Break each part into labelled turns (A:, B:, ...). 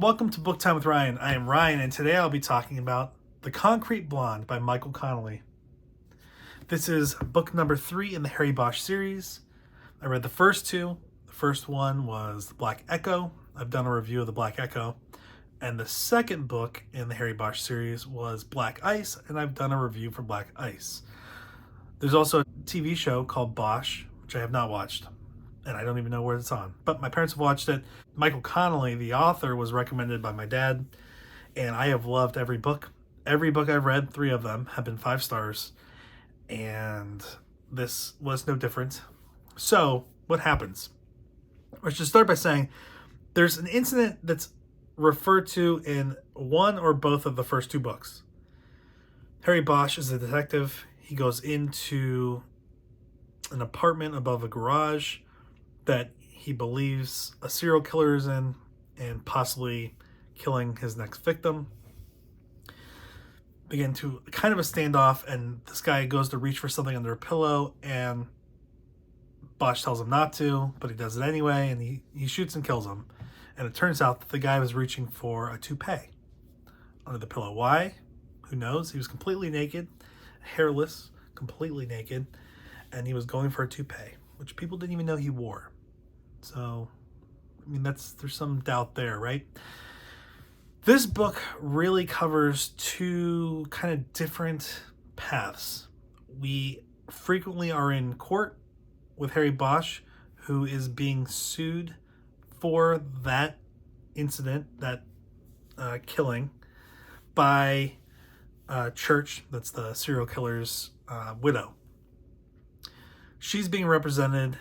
A: Welcome to Book Time with Ryan. I am Ryan, and today I'll be talking about The Concrete Blonde by Michael Connelly. This is book number 3 in the Harry Bosch series. I read the first two. The first one was The Black Echo. I've done a review of The Black Echo. And the second book in the Harry Bosch series was Black Ice, and I've done a review for Black Ice. There's also a TV show called Bosch, which I have not watched, and I don't even know where it's on. But my parents have watched it. Michael Connelly, the author, was recommended by my dad, and I have loved every book. Every book I've read, 3 of them, have been 5 stars, and this was no different. So, what happens? I should start by saying there's an incident that's referred to in one or both of the first 2 books. Harry Bosch is a detective. He goes into an apartment above a garage that he believes a serial killer is in and possibly killing his next victim. Begin to kind of a standoff, and this guy goes to reach for something under a pillow, and Bosch tells him not to, but he does it anyway, and he shoots and kills him. And it turns out that the guy was reaching for a toupee under the pillow. Why? Who knows? He was completely naked, hairless, completely naked, and he was going for a toupee, which people didn't even know he wore. So, I mean, there's some doubt there, right? This book really covers 2 kind of different paths. We frequently are in court with Harry Bosch, who is being sued for that incident, that killing, by Church, that's the serial killer's widow. She's being represented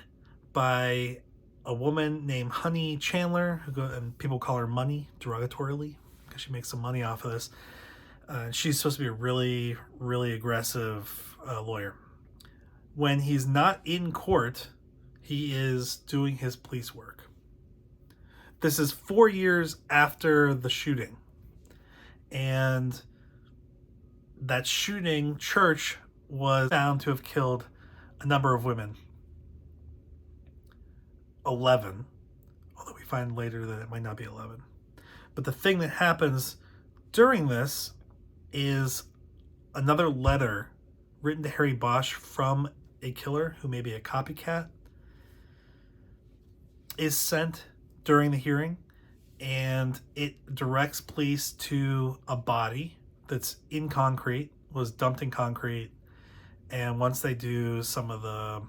A: by a woman named Honey Chandler, and people call her Money derogatorily because she makes some money off of this. She's supposed to be a really, really aggressive lawyer. When he's not in court, he is doing his police work. This is 4 years after the shooting. And that shooting, Church, was found to have killed a number of women. 11, although we find later that it might not be 11. But the thing that happens during this is another letter written to Harry Bosch from a killer who may be a copycat is sent during the hearing, and it directs police to a body that's in concrete, was dumped in concrete, and once they do some of the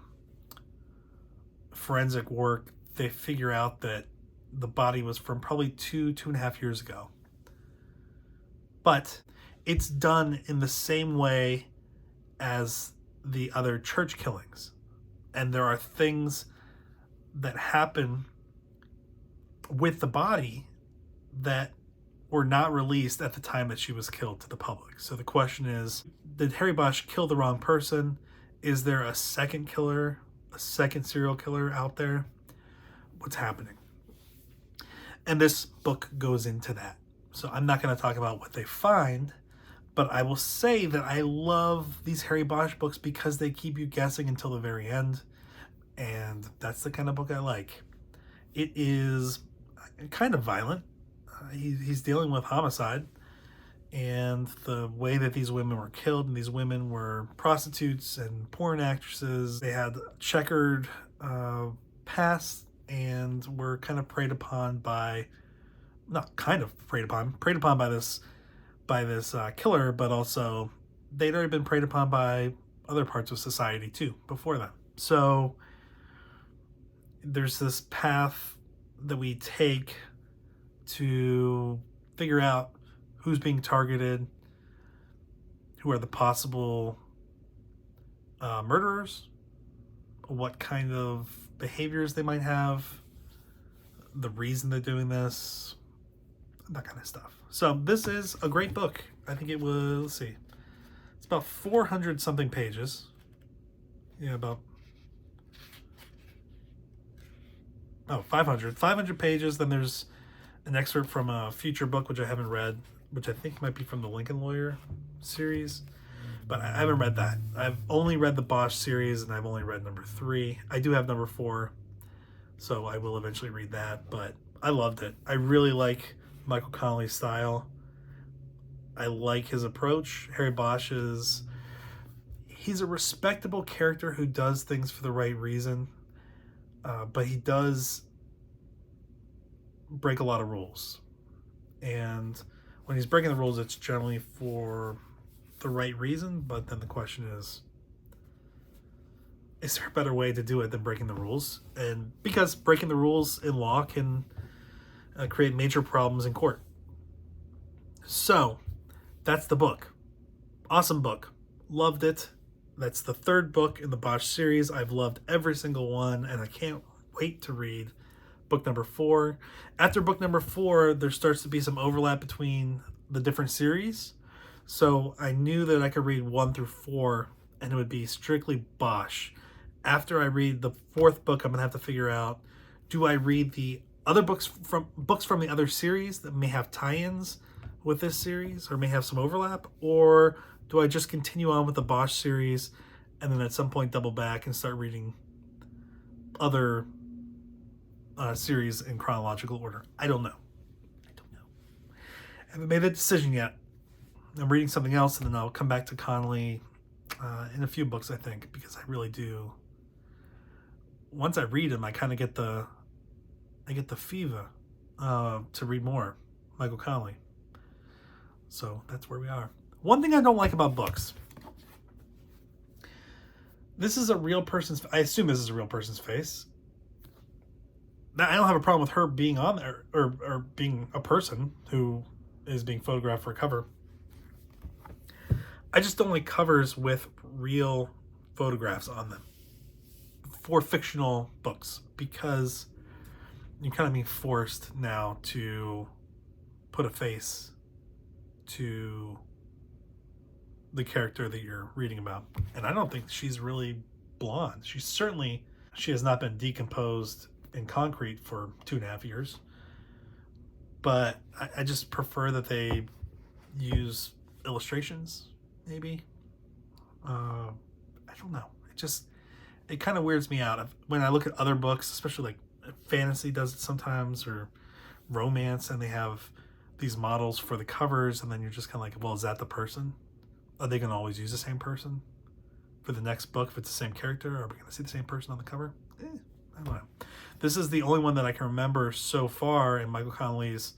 A: forensic work, they figure out that the body was from probably 2.5 years ago. But it's done in the same way as the other Church killings. And there are things that happen with the body that were not released at the time that she was killed to the public. So the question is, did Harry Bosch kill the wrong person? Is there a second killer, a second serial killer out there? What's happening? And this book goes into that. So I'm not going to talk about what they find, but I will say that I love these Harry Bosch books because they keep you guessing until the very end. And that's the kind of book I like. It is kind of violent. He's dealing with homicide, and the way that these women were killed, and these women were prostitutes and porn actresses. They had checkered past and were kind of preyed upon by, not kind of preyed upon by this killer, but also they'd already been preyed upon by other parts of society too before that. So there's this path that we take to figure out who's being targeted, who are the possible murderers, what kind of behaviors they might have, the reason they're doing this, that kind of stuff. So this is a great book. I think it was, let's see, it's about 400 something pages. Yeah, about 500 pages. Then there's an excerpt from a future book, which I haven't read, which I think might be from the Lincoln Lawyer series, but I haven't read that. I've only read the Bosch series, and I've only read number 3. I do have number 4, so I will eventually read that, but I loved it. I really like Michael Connelly's style. I like his approach. Harry Bosch he's a respectable character who does things for the right reason, but he does break a lot of rules. And when he's breaking the rules, it's generally for the right reason, but then the question is there a better way to do it than breaking the rules? And because breaking the rules in law can create major problems in court. So that's the book. Awesome book. Loved it. That's the third book in the Bosch series. I've loved every single one, and I can't wait to read book number 4. After book number 4, there starts to be some overlap between the different series. So I knew that I could read 1 through 4, and it would be strictly Bosch. After I read the 4th book, I'm going to have to figure out, do I read the other books from the other series that may have tie-ins with this series or may have some overlap, or do I just continue on with the Bosch series and then at some point double back and start reading other series in chronological order? I don't know. I haven't made that decision yet. I'm reading something else, and then I'll come back to Connelly in a few books, I think, because I really do. Once I read them, I kind of get the fever to read more Michael Connelly. So that's where we are. One thing I don't like about books. This is a real person's. I assume this is a real person's face. Now, I don't have a problem with her being on there or being a person who is being photographed for a cover. I just don't like covers with real photographs on them for fictional books, because you're kind of being forced now to put a face to the character that you're reading about. And I don't think she's really blonde. She has not been decomposed in concrete for 2.5 years. But I just prefer that they use illustrations, maybe. I don't know. It kind of weirds me out. When I look at other books, especially like fantasy does it sometimes, or romance, and they have these models for the covers, and then you're just kind of like, well, is that the person? Are they going to always use the same person for the next book if it's the same character? Are we going to see the same person on the cover? I don't know. This is the only one that I can remember so far in Michael Connelly's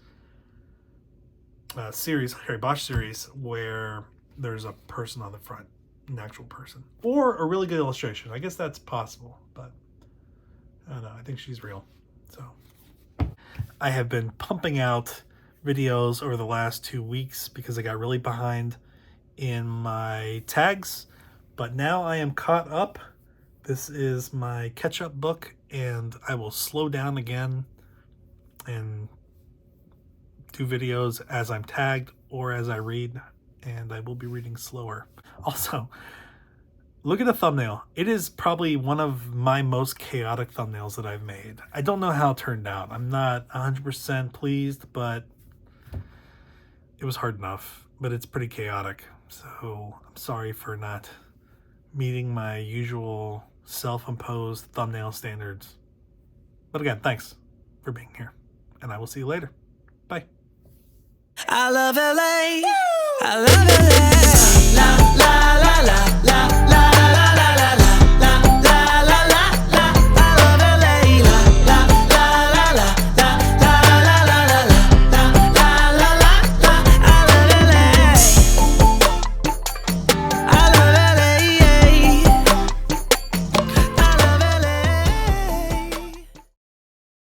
A: series, Harry Bosch series, where there's a person on the front, an actual person, or a really good illustration. I guess that's possible, but I don't know. I think she's real. So I have been pumping out videos over the last 2 weeks because I got really behind in my tags, but now I am caught up. This is my catch-up book, and I will slow down again and do videos as I'm tagged or as I read, and I will be reading slower. Also, look at the thumbnail. It is probably one of my most chaotic thumbnails that I've made. I don't know how it turned out. I'm not 100% pleased, but it was hard enough. But it's pretty chaotic, so I'm sorry for not meeting my usual self-imposed thumbnail standards. But again, thanks for being here, and I will see you later. Bye. I love LA. I love LA.